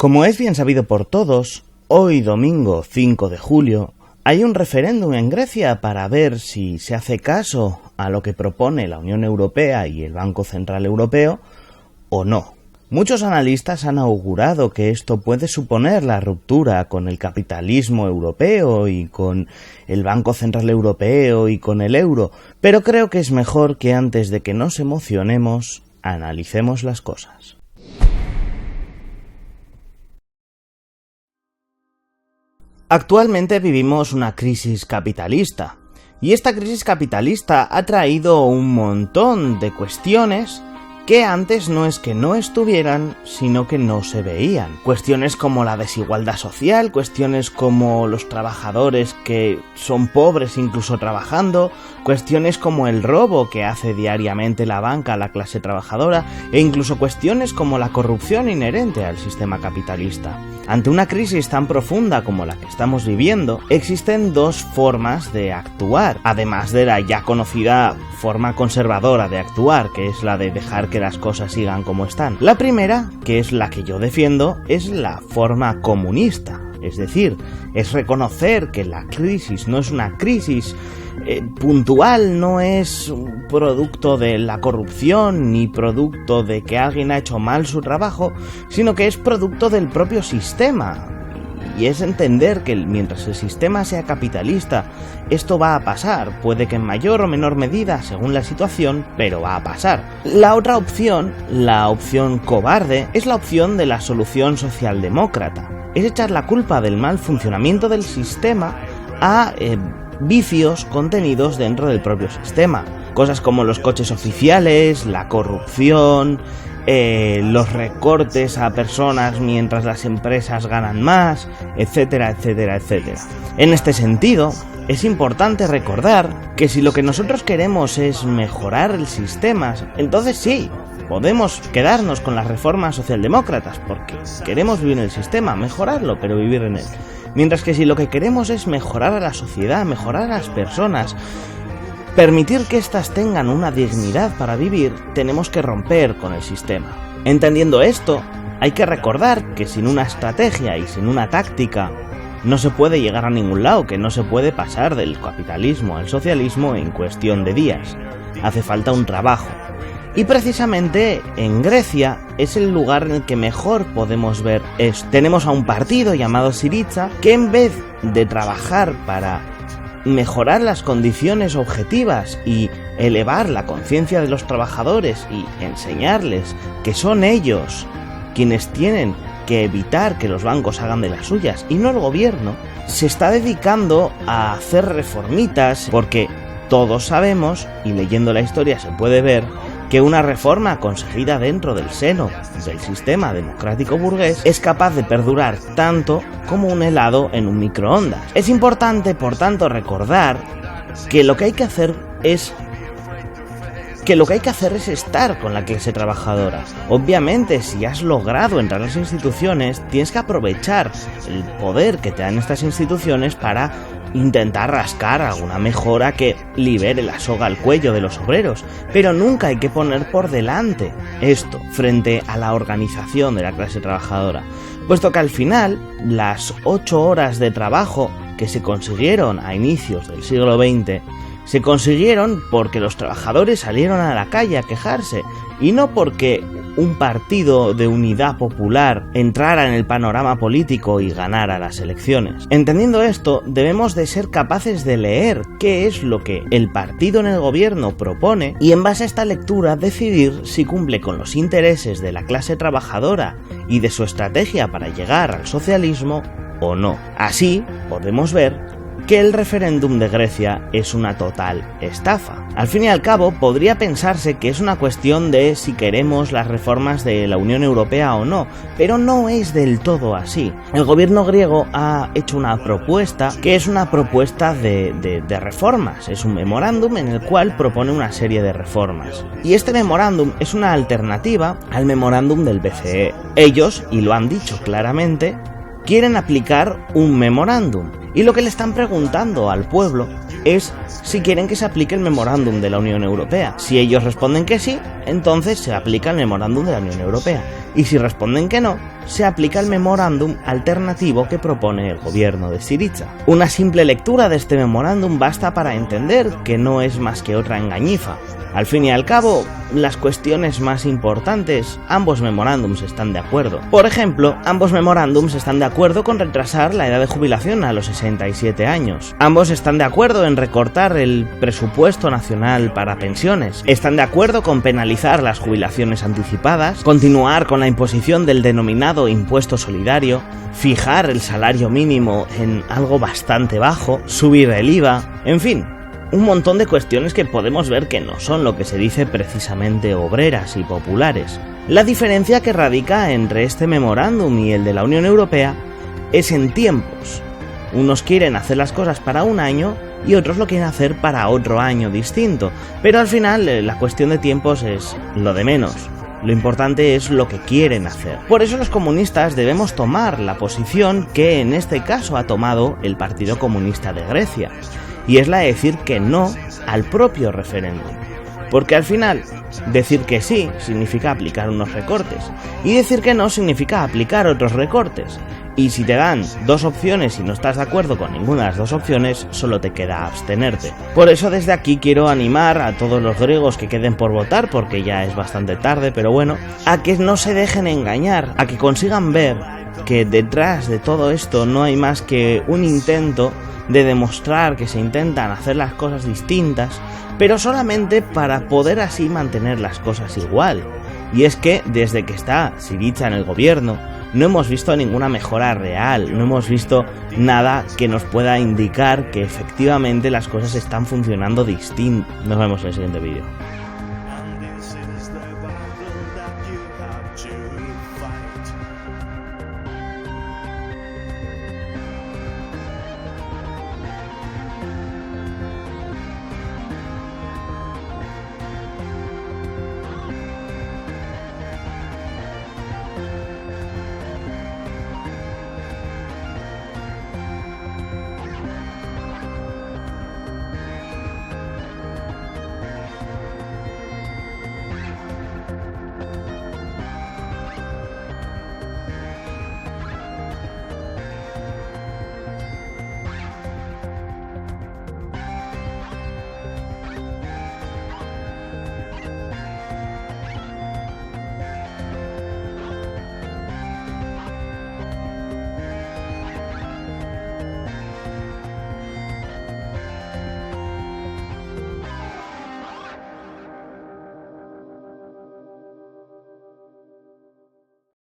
Como es bien sabido por todos, hoy domingo 5 de julio hay un referéndum en Grecia para ver si se hace caso a lo que propone la Unión Europea y el Banco Central Europeo o no. Muchos analistas han augurado que esto puede suponer la ruptura con el capitalismo europeo y con el Banco Central Europeo y con el euro, pero creo que es mejor que antes de que nos emocionemos, analicemos las cosas. Actualmente vivimos una crisis capitalista, y esta crisis capitalista ha traído un montón de cuestiones que antes no es que no estuvieran, sino que no se veían. Cuestiones como la desigualdad social, cuestiones como los trabajadores que son pobres incluso trabajando, cuestiones como el robo que hace diariamente la banca a la clase trabajadora, e incluso cuestiones como la corrupción inherente al sistema capitalista. Ante una crisis tan profunda como la que estamos viviendo, existen dos formas de actuar, además de la ya conocida forma conservadora de actuar, que es la de dejar que las cosas sigan como están. La primera, que es la que yo defiendo, es la forma comunista, es decir, es reconocer que la crisis no es una crisis puntual, no es un producto de la corrupción ni producto de que alguien ha hecho mal su trabajo, sino que es producto del propio sistema. Y es entender que mientras el sistema sea capitalista, esto va a pasar, puede que en mayor o menor medida según la situación, pero va a pasar. La otra opción, la opción cobarde, es la opción de la solución socialdemócrata. Es echar la culpa del mal funcionamiento del sistema a vicios contenidos dentro del propio sistema. Cosas como los coches oficiales, la corrupción, los recortes a personas mientras las empresas ganan más, etcétera, etcétera, etcétera. En este sentido, es importante recordar que si lo que nosotros queremos es mejorar el sistema, entonces sí, podemos quedarnos con las reformas socialdemócratas, porque queremos vivir en el sistema, mejorarlo, pero vivir en él. Mientras que si lo que queremos es mejorar a la sociedad, mejorar a las personas, permitir que éstas tengan una dignidad para vivir, tenemos que romper con el sistema. Entendiendo esto, hay que recordar que sin una estrategia y sin una táctica no se puede llegar a ningún lado, que no se puede pasar del capitalismo al socialismo en cuestión de días. Hace falta un trabajo. Y precisamente en Grecia es el lugar en el que mejor podemos ver esto. Tenemos a un partido llamado Syriza que en vez de trabajar para mejorar las condiciones objetivas y elevar la conciencia de los trabajadores y enseñarles que son ellos quienes tienen que evitar que los bancos hagan de las suyas y no el gobierno, se está dedicando a hacer reformitas, porque todos sabemos, y leyendo la historia se puede ver, que una reforma conseguida dentro del seno del sistema democrático burgués es capaz de perdurar tanto como un helado en un microondas. Es importante, por tanto, recordar que lo que hay que hacer es estar con la clase trabajadora. Obviamente, si has logrado entrar a las instituciones, tienes que aprovechar el poder que te dan estas instituciones para intentar rascar alguna mejora que libere la soga al cuello de los obreros, pero nunca hay que poner por delante esto frente a la organización de la clase trabajadora, puesto que al final las 8 horas de trabajo que se consiguieron a inicios del siglo XX se consiguieron porque los trabajadores salieron a la calle a quejarse y no porque un partido de unidad popular entrara en el panorama político y ganara las elecciones. Entendiendo esto, debemos de ser capaces de leer qué es lo que el partido en el gobierno propone y en base a esta lectura decidir si cumple con los intereses de la clase trabajadora y de su estrategia para llegar al socialismo o no. Así podemos ver que el referéndum de Grecia es una total estafa. Al fin y al cabo, podría pensarse que es una cuestión de si queremos las reformas de la Unión Europea o no, pero no es del todo así. El gobierno griego ha hecho una propuesta que es una propuesta de reformas. Es un memorándum en el cual propone una serie de reformas. Y este memorándum es una alternativa al memorándum del BCE. Ellos, y lo han dicho claramente, quieren aplicar un memorándum. Y lo que le están preguntando al pueblo es si quieren que se aplique el memorándum de la Unión Europea. Si ellos responden que sí, entonces se aplica el memorándum de la Unión Europea. Y si responden que no, se aplica el memorándum alternativo que propone el gobierno de Syriza. Una simple lectura de este memorándum basta para entender que no es más que otra engañifa. Al fin y al cabo, las cuestiones más importantes, ambos memorándums están de acuerdo. Por ejemplo, ambos memorándums están de acuerdo con retrasar la edad de jubilación a los 67 años. Ambos están de acuerdo en recortar el presupuesto nacional para pensiones. Están de acuerdo con penalizar las jubilaciones anticipadas, continuar con la imposición del denominado impuesto solidario, fijar el salario mínimo en algo bastante bajo, subir el IVA, en fin. Un montón de cuestiones que podemos ver que no son lo que se dice precisamente obreras y populares. La diferencia que radica entre este memorándum y el de la Unión Europea es en tiempos. Unos quieren hacer las cosas para un año y otros lo quieren hacer para otro año distinto, pero al final la cuestión de tiempos es lo de menos. Lo importante es lo que quieren hacer. Por eso los comunistas debemos tomar la posición que en este caso ha tomado el Partido Comunista de Grecia. Y es la de decir que no al propio referéndum. Porque al final, decir que sí significa aplicar unos recortes, y decir que no significa aplicar otros recortes. Y si te dan dos opciones y no estás de acuerdo con ninguna de las dos opciones, solo te queda abstenerte. Por eso desde aquí quiero animar a todos los griegos que queden por votar, porque ya es bastante tarde, pero bueno, a que no se dejen engañar, a que consigan ver que detrás de todo esto no hay más que un intento de demostrar que se intentan hacer las cosas distintas, pero solamente para poder así mantener las cosas igual. Y es que desde que está Syriza en el gobierno no hemos visto ninguna mejora real, no hemos visto nada que nos pueda indicar que efectivamente las cosas están funcionando distinto. Nos vemos en el siguiente vídeo.